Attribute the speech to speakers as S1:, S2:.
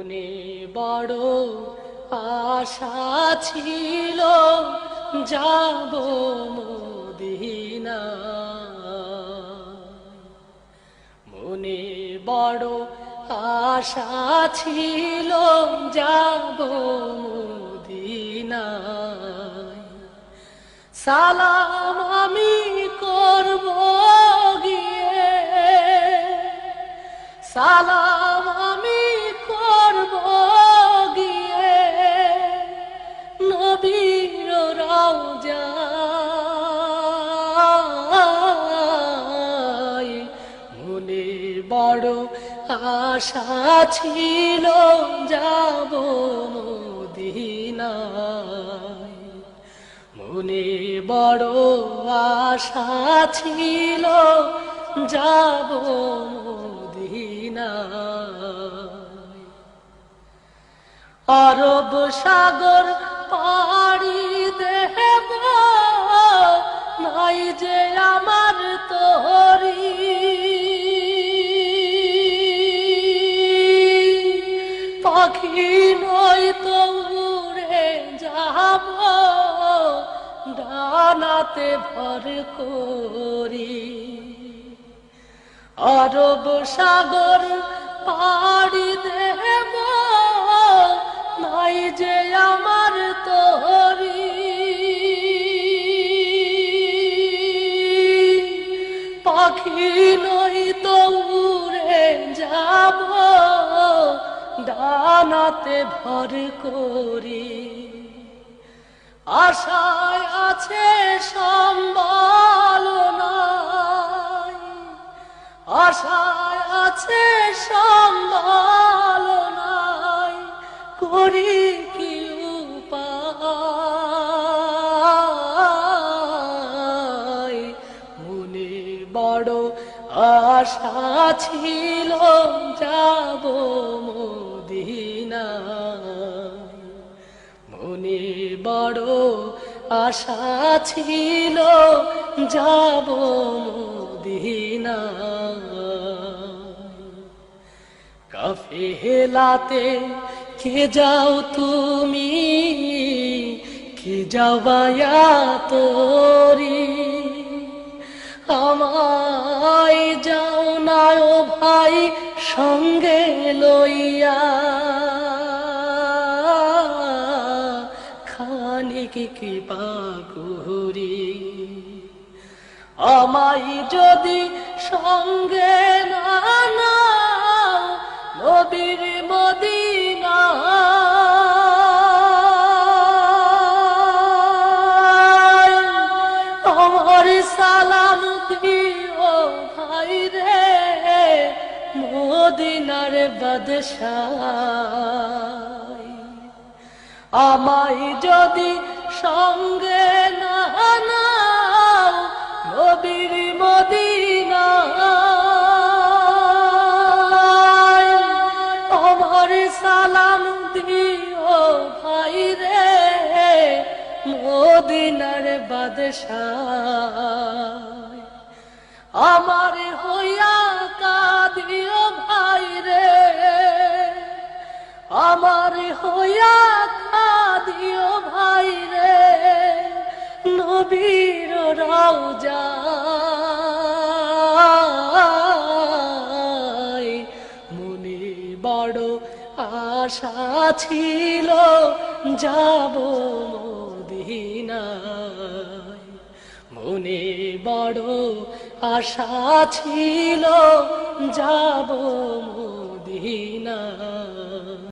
S1: মনে বড় আশা ছিল যাব মদিনা, মনে বড় আশা ছিল যাব মদিনা। সালাম আমি করব গিয়ে, সালাম আমি করব গিয়ে নবীর রওজায়। মনে বড় আশা ছিল যাব মদিনায়, মনে বড় আশা ছিল যাব মদিনায়। আরব সাগর পাড়ি দেব, নাই যে আমার তরি, পাখি নয় তো উড়ে যাব ডানাতে ভর করি। আরব সাগর পাড়ি দেব, নাই যে আমার তরি, পাখি নই তো উড়ে যাব ডানাতে ভর করি। আশায় আছে সম্বল নাই, আশায় আছে সম্বল নাই, করি কি উপায়। মনে বড় আশা ছিল যাব মদিনায়, মনে বড় আশা ছিল যাব মদিনায়। কাফেলাতে কে যাও তুমি, কে যাও বায়া তোরি, আমায় যাও না ও ভাই সঙ্গে লইয়া, খানিক কৃপা করি। আমায় যদি সঙ্গে না নাও নবীর মদিনায়, আমার সালাম দিও ভাই রে মদিনার বাদশাহ। আমায় যদি সঙ্গে না নাও নবীর মদিনায়, আমার সালাম দিও ভাই রে মদিনার বাদশাহ। আমার হইয়া কাঁদিও ভাই রে, আমার হইয়া কাঁদিও ভাই রে নবীর রওজায়। মনে বড় আশা ছিল যাব মদিনায়, মনে বড় আশা ছিল যাব